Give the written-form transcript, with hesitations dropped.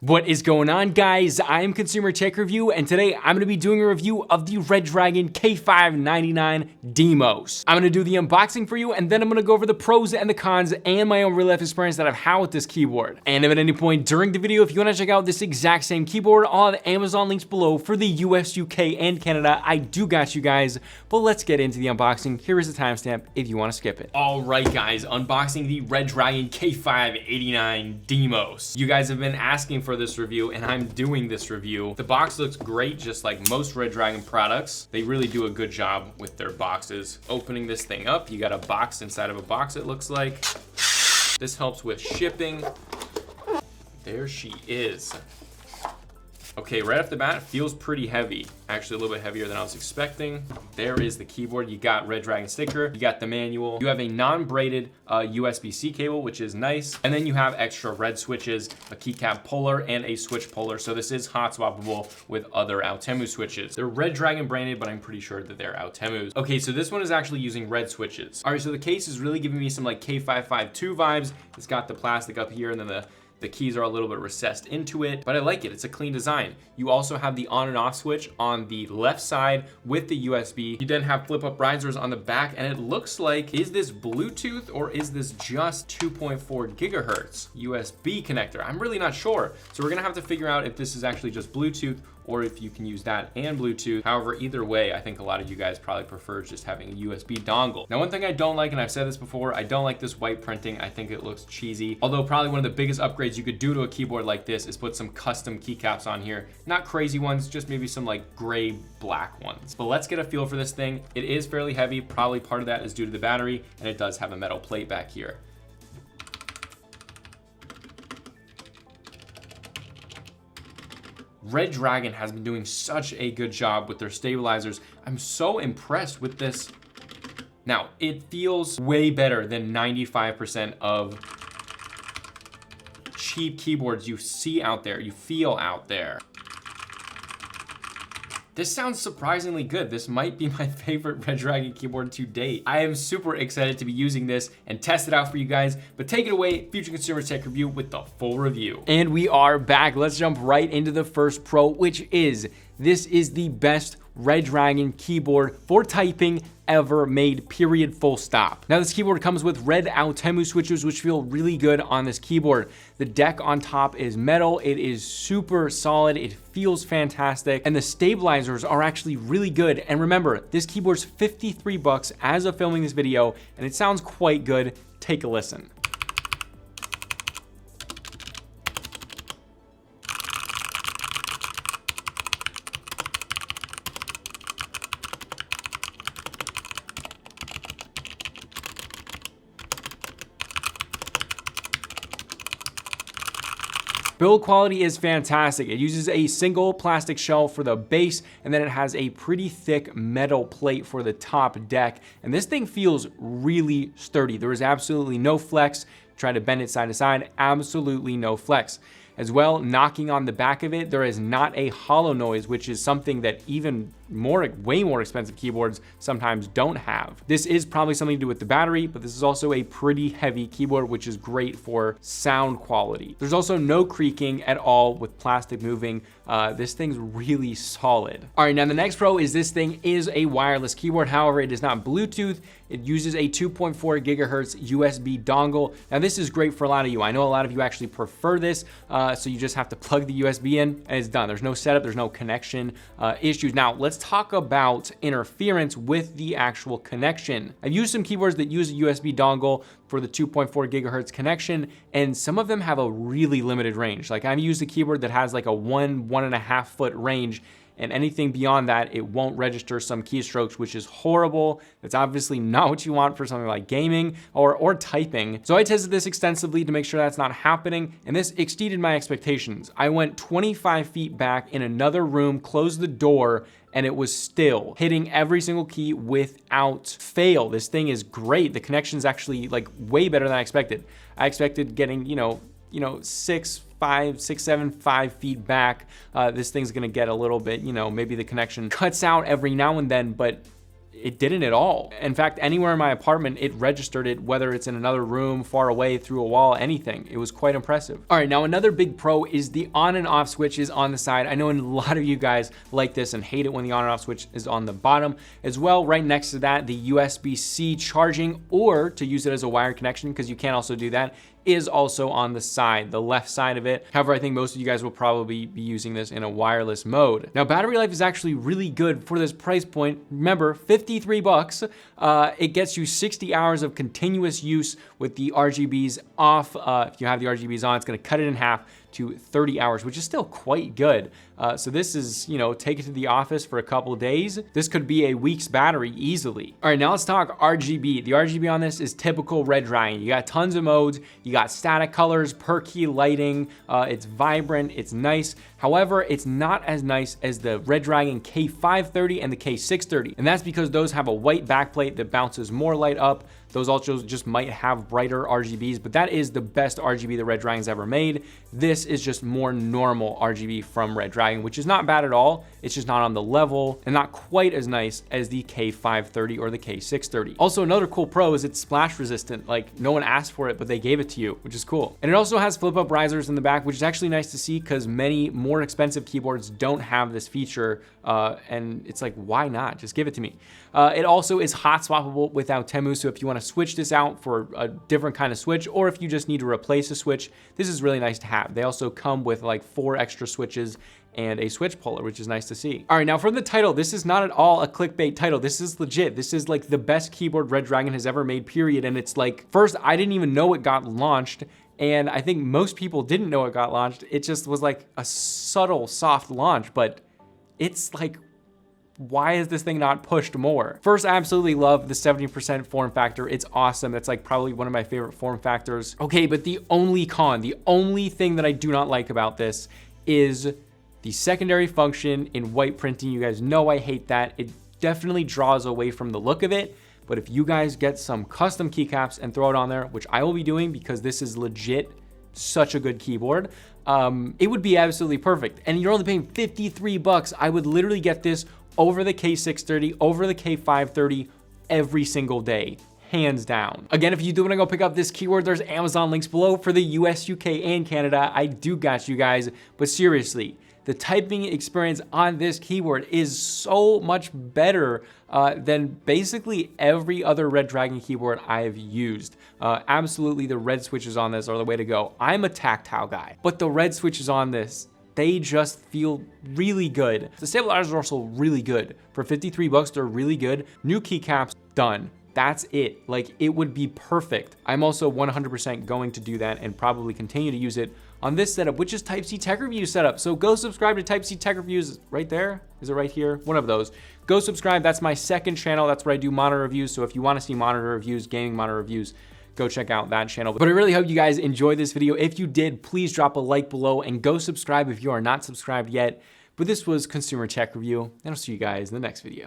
What is going on, guys? I am Consumer Tech Review, and today I'm going to be doing a review of the Redragon K599 Deimos. I'm going to do the unboxing for you, and then I'm going to go over the pros and the cons and my own real-life experience that I've had with this keyboard. And if at any point during the video, if you want to check out this exact same keyboard, I'll have Amazon links below for the US, UK, and Canada. I do got you guys, but let's get into the unboxing. Here is the timestamp if you want to skip it. All right, guys, unboxing the Redragon K589 Deimos. You guys have been asking for this review, and I'm doing this review. The box looks great, just like most Redragon products. They really do a good job with their boxes. Opening this thing up, you got a box inside of a box, it looks like. This helps with shipping. There she is. Okay, right off the bat, feels pretty heavy. Actually, a little bit heavier than I was expecting. There is the keyboard. You got Redragon sticker, you got the manual. You have a non-braided USB-C cable, which is nice. And then you have extra red switches, a keycap puller, and a switch puller. So this is hot swappable with other Altemu switches. They're Redragon branded, but I'm pretty sure that they're Altemu's. Okay, so this one is actually using red switches. All right, so the case is really giving me some like K552 vibes. It's got the plastic up here, and then the keys are a little bit recessed into it, but I like it. It's a clean design. You also have the on and off switch on the left side with the USB. You then have flip up risers on the back, and it looks like, is this Bluetooth or is this just 2.4 gigahertz USB connector? I'm really not sure. So we're gonna have to figure out if this is actually just Bluetooth or if you can use that and Bluetooth. However, either way, I think a lot of you guys probably prefer just having a USB dongle. Now, one thing I don't like, and I've said this before, I don't like this white printing. I think it looks cheesy. Although probably one of the biggest upgrades you could do to a keyboard like this is put some custom keycaps on here. Not crazy ones, just maybe some like gray black ones. But let's get a feel for this thing. It is fairly heavy. Probably part of that is due to the battery, and it does have a metal plate back here. Redragon has been doing such a good job with their stabilizers. I'm so impressed with this. Now, it feels way better than 95% of cheap keyboards you see out there, you feel out there. This sounds surprisingly good. This might be my favorite Redragon keyboard to date. I am super excited to be using this and test it out for you guys, but take it away, Future Consumer Tech Review, with the full review. And we are back. Let's jump right into the first pro, which is, this is the best Redragon keyboard for typing ever made, period, full stop. Now, this keyboard comes with red Altemu switches, which feel really good on this keyboard. The deck on top is metal. It is super solid. It feels fantastic. And the stabilizers are actually really good. And remember, this keyboard's 53 bucks as of filming this video, and it sounds quite good. Take a listen. Build quality is fantastic. It uses a single plastic shell for the base, and then it has a pretty thick metal plate for the top deck. And this thing feels really sturdy. There is absolutely no flex. Try to bend it side to side, absolutely no flex. As well, knocking on the back of it, there is not a hollow noise, which is something that even way more expensive keyboards sometimes don't have. This is probably something to do with the battery, but this is also a pretty heavy keyboard, which is great for sound quality. There's also no creaking at all with plastic moving. This thing's really solid. All right, now the next pro is this thing is a wireless keyboard. However, it is not Bluetooth. It uses a 2.4 gigahertz USB dongle. Now, this is great for a lot of you. I know a lot of you actually prefer this, so you just have to plug the USB in and it's done. There's no setup, there's no connection issues. Now, let's talk about interference with the actual connection. I've used some keyboards that use a USB dongle for the 2.4 gigahertz connection, and some of them have a really limited range. Like, I've used a keyboard that has like a 1.5 foot range, and anything beyond that, it won't register some keystrokes, which is horrible. That's obviously not what you want for something like gaming or typing. So I tested this extensively to make sure that's not happening, and this exceeded my expectations. I went 25 feet back in another room, closed the door, and it was still hitting every single key without fail. This thing is great. The connection is actually like way better than I expected. I expected getting, 6, 7, 5 feet back. This thing's gonna get a little bit, maybe the connection cuts out every now and then, but it didn't at all. In fact, anywhere in my apartment, it registered it, whether it's in another room, far away, through a wall, anything. It was quite impressive. All right, now another big pro is the on and off switches on the side. I know a lot of you guys like this and hate it when the on and off switch is on the bottom. As well, right next to that, the USB-C charging, or to use it as a wired connection, because you can also do that, is also on the side, the left side of it. However, I think most of you guys will probably be using this in a wireless mode. Now, battery life is actually really good for this price point. Remember, 53 bucks. It gets you 60 hours of continuous use with the RGBs off. If you have the RGBs on, it's gonna cut it in half to 30 hours, which is still quite good. So this is, you know, take it to the office for a couple of days. This could be a week's battery easily. All right, now let's talk RGB. The RGB on this is typical Red Dragon. You got tons of modes. You got static colors, per key lighting. It's vibrant, it's nice. However, it's not as nice as the Red Dragon K530 and the K630. And that's because those have a white backplate that bounces more light up. Those also just might have brighter RGBs, but that is the best RGB the Red Dragon's ever made. This is just more normal RGB from Red Dragon, which is not bad at all. It's just not on the level and not quite as nice as the K530 or the K630. Also, another cool pro is it's splash resistant. Like, no one asked for it, but they gave it to you, which is cool. And it also has flip up risers in the back, which is actually nice to see because many more expensive keyboards don't have this feature. And it's like, why not? Just give it to me. It also is hot swappable without Temu. So if you want to switch this out for a different kind of switch, or if you just need to replace a switch, this is really nice to have. They also come with like 4 extra switches and a switch puller, which is nice to see. All right, now for the title, this is not at all a clickbait title. This is legit. This is like the best keyboard Red Dragon has ever made, period. And it's like, first, I didn't even know it got launched. And I think most people didn't know it got launched. It just was like a subtle, soft launch, but it's like, why is this thing not pushed more? First, I absolutely love the 70% form factor. It's awesome. That's like probably one of my favorite form factors. Okay, but the only con, the only thing that I do not like about this is the secondary function in white printing. You guys know I hate that. It definitely draws away from the look of it. But if you guys get some custom keycaps and throw it on there, which I will be doing because this is legit such a good keyboard, it would be absolutely perfect. And you're only paying 53 bucks. I would literally get this over the K630, over the K530 every single day, hands down. Again, if you do want to go pick up this keyboard, there's Amazon links below for the US, UK, and Canada. I do got you guys, but seriously, the typing experience on this keyboard is so much better than basically every other Red Dragon keyboard I've used. Absolutely, the red switches on this are the way to go. I'm a tactile guy, but the red switches on this, they just feel really good. The stabilizers are also really good. For 53 bucks, they're really good. New keycaps, done. That's it. Like, it would be perfect. I'm also 100% going to do that and probably continue to use it on this setup, which is Type C Tech Review setup. So go subscribe to Type C Tech Reviews right there. Is it right here? One of those. Go subscribe. That's my second channel. That's where I do monitor reviews. So if you want to see monitor reviews, gaming monitor reviews, go check out that channel. But I really hope you guys enjoyed this video. If you did, please drop a like below and go subscribe if you are not subscribed yet. But this was Consumer Tech Review, and I'll see you guys in the next video.